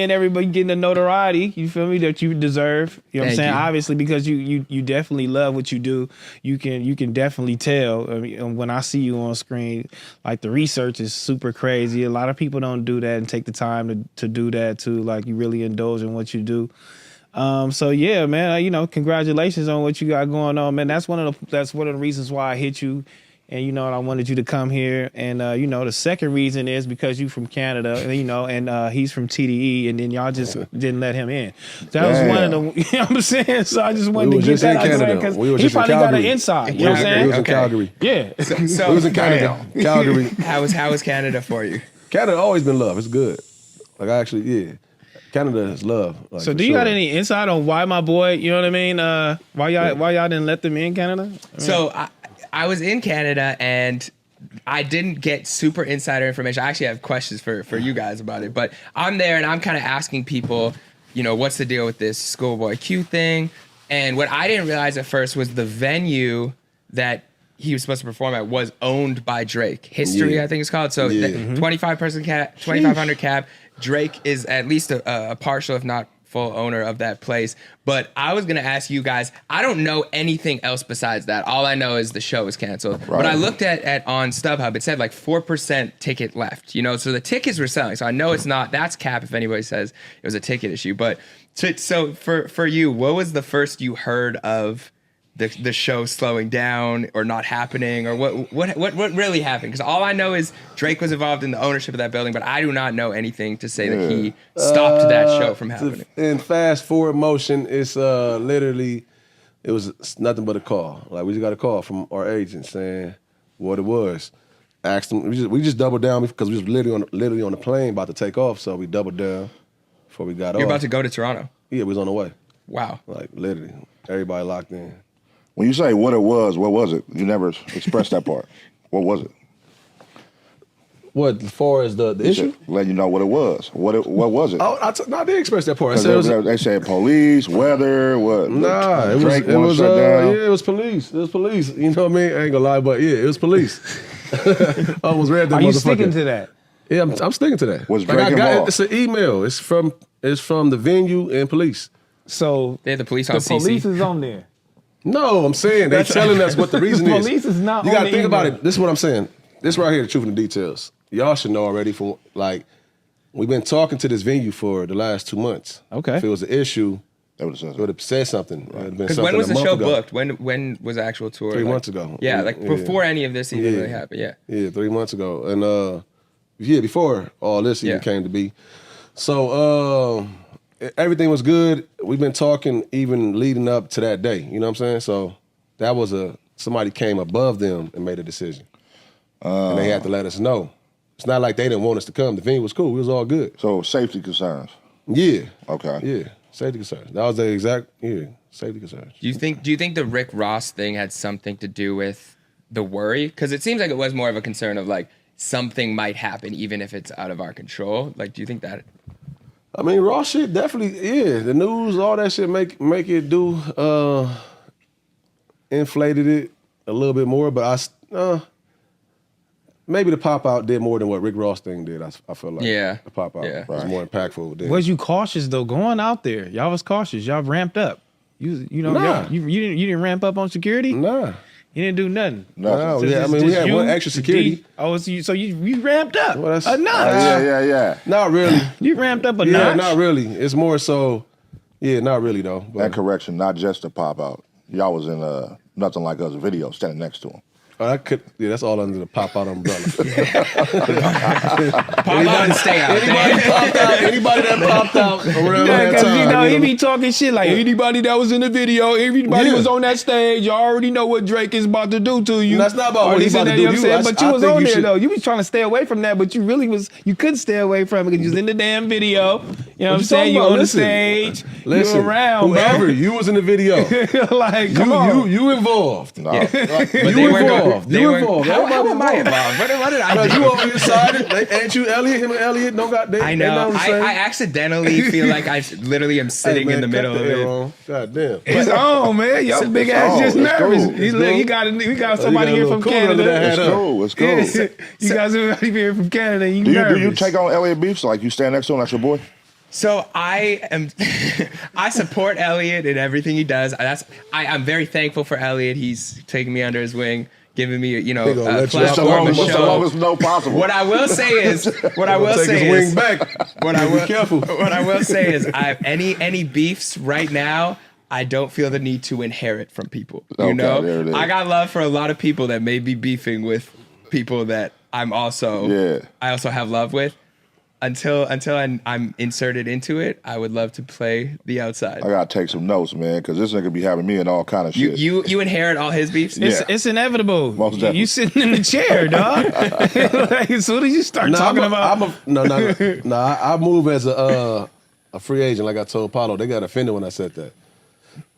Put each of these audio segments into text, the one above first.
and everybody getting the notoriety, you feel me, that you deserve. You know what I'm saying? Obviously, because you definitely love what you do. You can definitely tell. I mean, when I see you on screen, like the research is super crazy. A lot of people don't do that and take the time to do that too. Like you really indulge in what you do. So yeah, man, congratulations on what you got going on, man. That's one of the reasons why I hit you. And, I wanted you to come here. And, the second reason is because you from Canada, and he's from TDE, and then y'all just didn't let him in. That was one of the, you know what I'm saying? So I just wanted to get that out there because he probably got an inside. You know what I'm saying? We was in Calgary. Yeah. So we was in Canada. Calgary. How was Canada for you? Canada always been love. It's good. Like, Canada is love. Like, so do you got any insight on why my boy, you know what I mean? Why y'all didn't let them in Canada? So I was in Canada and I didn't get super insider information. I actually have questions for you guys about it, but I'm there and I'm kind of asking people, what's the deal with this Schoolboy Q thing? And what I didn't realize at first was the venue that he was supposed to perform at was owned by Drake. History, I think it's called. So 2500 cap. Drake is at least a partial, if not full owner of that place. But I was going to ask you guys, I don't know anything else besides that. All I know is the show was canceled. Right. But I looked at on StubHub, it said like 4% ticket left, so the tickets were selling. So I know it's not, that's cap if anybody says it was a ticket issue. But so for you, what was the first you heard of the show slowing down or not happening, or what really happened? Because all I know is Drake was involved in the ownership of that building, but I do not know anything to say that he stopped that show from happening. In fast forward motion, it's literally, it was nothing but a call. Like we just got a call from our agent saying what it was. Asked them, we just doubled down because we was literally on the plane about to take off, so we doubled down before we got off. You're about to go to Toronto? Yeah, we was on the way. Wow. Like literally, everybody locked in. When you say what it was, what was it? You never expressed that part. What was it? What, as far as the issue? Let you know what it was. What was it? I did express that part. They said police, weather, what? Nah, it was police. It was police. You know what I mean? I ain't gonna lie, but yeah, it was police. I almost read that. Are you sticking to that? Yeah, I'm sticking to that. Was Drake involved? It's an email. It's from the venue and police. So they had the police on CC. The police is on there. No, I'm saying they're telling us what the reason is. Police is not. You gotta think about it. This is what I'm saying. This right here, the truth and the details. Y'all should know already. We've been talking to this venue for the last 2 months. Okay. If it was an issue, they would have said something. Because when was the show booked? When was the actual tour? 3 months ago. Yeah, before any of this even really happened. Yeah. Yeah, 3 months ago, and before all this even came to be. So everything was good. We've been talking even leading up to that day. You know what I'm saying? So that was somebody came above them and made a decision, and they had to let us know. It's not like they didn't want us to come. The venue was cool. We was all good. So safety concerns. Yeah. Okay. Yeah. Safety concerns. That was the exact safety concerns. Do you think the Rick Ross thing had something to do with the worry? Because it seems like it was more of a concern of like something might happen even if it's out of our control. Like, do you think that? I mean, Ross shit definitely, the news, all that shit make it do, inflated it a little bit more, but maybe the pop-out did more than what Rick Ross thing did, I feel like. Yeah. The pop-out was more impactful. Was you cautious, though, going out there? Y'all was cautious. Y'all ramped up. You didn't ramp up on security? Nah. You didn't do nothing. No, we had one extra security. So you ramped up a notch. Yeah. Not really. You ramped up a notch? Yeah, not really. It's more so, not really though. But. And correction, not just a pop-out. Y'all was in Nothing Like Us video standing next to him. Oh, that's all under the pop-out umbrella. Pop out and stay out. Anybody that popped out around that time. He be talking shit like anybody that was in the video, everybody was on that stage, you already know what Drake is about to do to you. And that's not about what he's about to do to you. But you was on there though. You was trying to stay away from that, but you couldn't stay away from it because you was in the damn video. You know what I'm saying? You on the stage. Listen, you around. Whoever, you was in the video. Like, come on. You involved. No. You involved. You involved. How am I involved? What did I do? You over your side. Ain't you Elliot? Him and Elliot don't got. I know. I accidentally feel like I literally am sitting in the middle of it. God damn. It's on, man. Your big ass just nervous. We got somebody here from Canada. It's cool. You got somebody here from Canada. Do you take on Elliot beefs? Like you stand next to him, that's your boy? So I support Elliot in everything he does. I'm very thankful for Elliot. He's taking me under his wing, giving me, a platform, a show. No possible. What I will say is, what I will say is, any beefs right now, I don't feel the need to inherit from people. You know, there it is. I got love for a lot of people that may be beefing with people that I also have love with. Until I'm inserted into it, I would love to play the outside. I gotta take some notes, man, because this nigga be having me in all kind of shit. You inherit all his beefs? It's inevitable. Most definitely. You sitting in the chair, dog. Like, as soon as you start talking about... I move as a free agent, like I told Paulo. They got offended when I said that.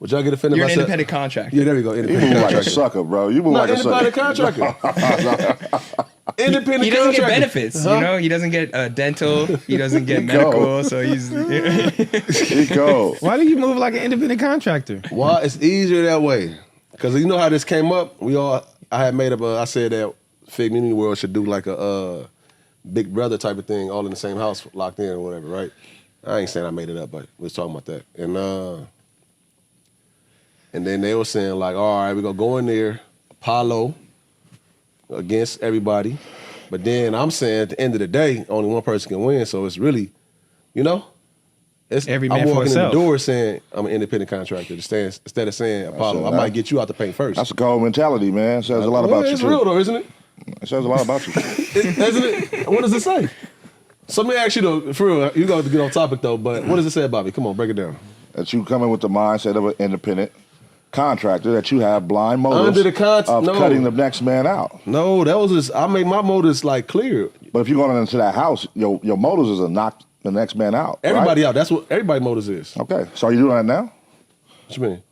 Would y'all get offended? You're an independent contractor. Yeah, there we go. You move like a sucker, bro. You move like a sucker. Independent contractor. Independent he doesn't contractor. get benefits, you know. He doesn't get dental. He doesn't get medical. So he's. He go. Why do you move like an independent contractor? Well, it's easier that way. Because you know how this came up? I had made up I said that Fig Community World should do like a Big Brother type of thing, all in the same house, locked in or whatever, right? I ain't saying I made it up, but we was talking about that. And then they were saying like, all right, we're going to go in there, Apollo, against everybody. But then I'm saying at the end of the day, only one person can win. So it's really, it's every man I'm for walking in himself. the door saying I'm an independent contractor instead of saying Apollo. I might get you out the paint first. That's a cold mentality, man. It says a lot about you. It's too. real though, isn't it? It says a lot about you. Isn't it? What does it say? So let me ask you though, for real, you got to get on topic though, but what does it say about me? Come on, break it down. That you come in with the mindset of an independent contractor, that you have blind motives Under the of cutting the next man out. No, that was just, I made my motives like clear. But if you're going into that house, your motives is to knock the next man out. Everybody right? out. That's what everybody motives is. Okay, so are you doing that now? What you mean?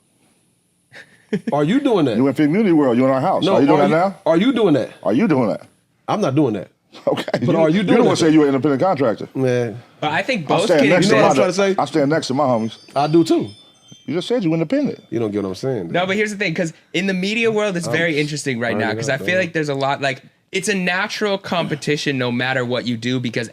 Are you doing that? You in Fig Community World, you in our house. No, are you doing that now? Are you doing that? Are you doing that? I'm not doing that. Okay. But are you doing You don't that? want to say you're an independent contractor. Man, But I think I both stand can next to You know what my, I'm trying to say? I stand next to my homies. I do too. You just said you independent. You don't get what I'm saying. No, but here's the thing, because in the media world, it's very interesting right now, because I feel like there's a lot, like, it's a natural competition no matter what you do, because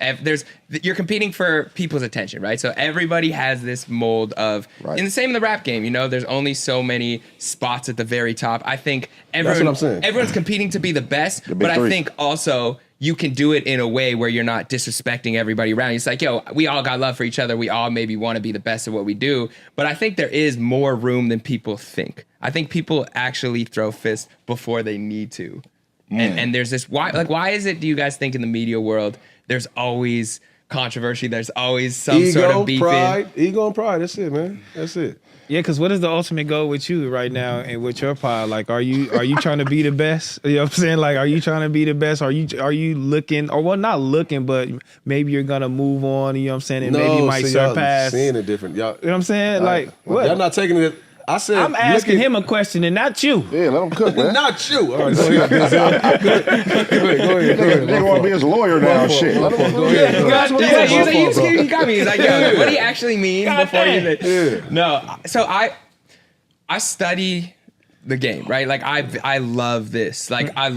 you're competing for people's attention, right? So everybody has this mold of, and the same in the rap game, there's only so many spots at the very top. I think That's what I'm saying. everyone's competing to be the best, big but I three. think also you can do it in a way where you're not disrespecting everybody around you. It's like, yo, we all got love for each other. We all maybe want to be the best at what we do. But I think there is more room than people think. I think people actually throw fists before they need to. And there's this, why is it, do you guys think in the media world, there's always controversy, there's always some sort of beefing? Ego and pride, that's it, man. That's it. Yeah, because what is the ultimate goal with you right now and with your pod? Like, are you trying to be the best? You know what I'm saying? Like, are you trying to be the best? Are you looking, or well, not looking, but maybe you're gonna move on. You know what I'm saying? And maybe you might surpass. Seeing it different, y'all. You know what I'm saying? Like, what? Y'all not taking it. I said I'm asking him a question and not you. Yeah, let him cook, man. Not you. All right, go ahead. Go ahead. Nigga want to be his lawyer now. Shit. Let him You got me. He's like, yo, what do you actually mean before you say? No, so I study the game, right? Like I love this. Like I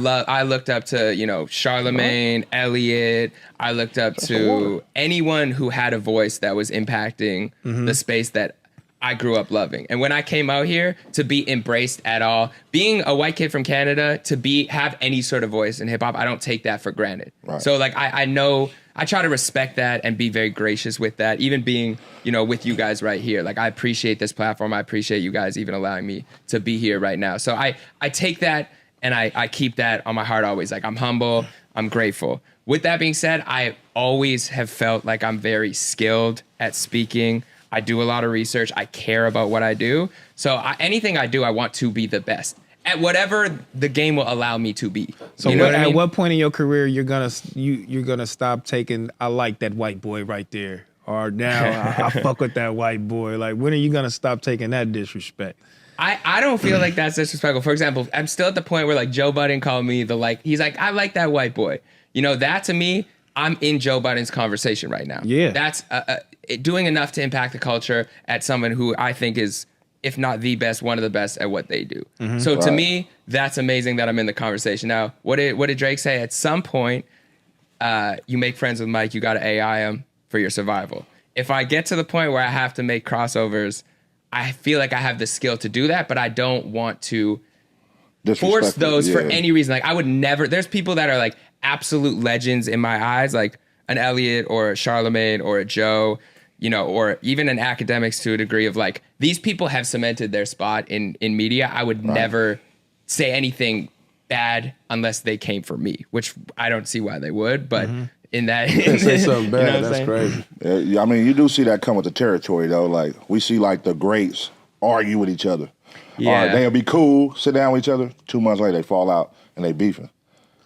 looked up to, Charlemagne, Elliot. I looked up to anyone who had a voice that was impacting the space that I grew up loving. And when I came out here, to be embraced at all, being a white kid from Canada, to have any sort of voice in hip hop, I don't take that for granted. Right. So like I know, I try to respect that and be very gracious with that, even being, with you guys right here. Like I appreciate this platform. I appreciate you guys even allowing me to be here right now. So I take that and I keep that on my heart always. Like I'm humble, I'm grateful. With that being said, I always have felt like I'm very skilled at speaking. I do a lot of research. I care about what I do. So anything I do, I want to be the best at whatever the game will allow me to be. So at what point in your career you're gonna stop taking, I like that white boy right there, or now I fuck with that white boy? Like, when are you gonna stop taking that disrespect? I don't feel like that's disrespectful. For example, I'm still at the point where like Joe Budden called me he's like, I like that white boy. That to me, I'm in Joe Budden's conversation right now. Yeah. That's doing enough to impact the culture at someone who I think is, if not the best, one of the best at what they do. So to me, that's amazing that I'm in the conversation. Now, what did Drake say? At some point, you make friends with Mike, you got to AI him for your survival. if I get to the point where I have to make crossovers, I feel like I have the skill to do that, but I don't want to force those for any reason. Like I would never, there's people that are like absolute legends in my eyes, like an Elliot or a Charlemagne or a Joe, you know, or even an academics to a degree of like, these people have cemented their spot in media. I would never say anything bad unless they came for me, which I don't see why they would, but in that, say something bad, you know that's crazy. Yeah, I mean, you do see that come with the territory though. Like we see like the greats argue with each other. Yeah. They'll be cool, sit down with each other. 2 months later, they fall out and they beefing.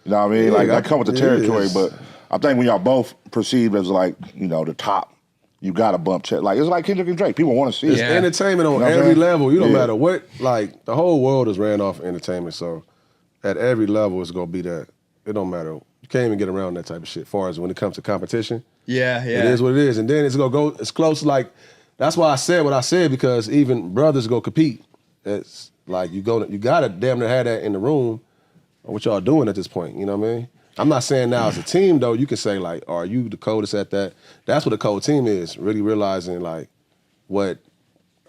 You know what I mean? Like that come with the territory, but I think when y'all both perceived as like, you know, the top, you got to bump check. Like, it's like Kendrick and Drake. People want to see it's it. entertainment on every level. You don't matter what, like, the whole world is ran off entertainment. So at every level, it's going to be that. It don't matter. You can't even get around that type of shit as far as when it comes to competition. Yeah. It is what it is. And then it's going to go, it's close. Like, that's why I said what I said, because even brothers go compete. It's like, you got to damn near have that in the room. What y'all doing at this point? You know what I mean? I'm not saying now as a team, though, you can say, like, are you the coldest at that? That's what a cold team is, really realizing, like, what,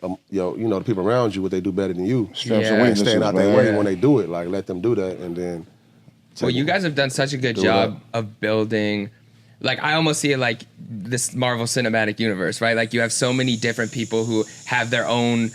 you know, the people around you, what they do better than you. Strengths and weaknesses, Staying out their way when they do it. Like, let them do that, and then... Well, you guys have done such a good job of building... Like, I almost see it like this Marvel Cinematic Universe, right? Like, you have so many different people who have their own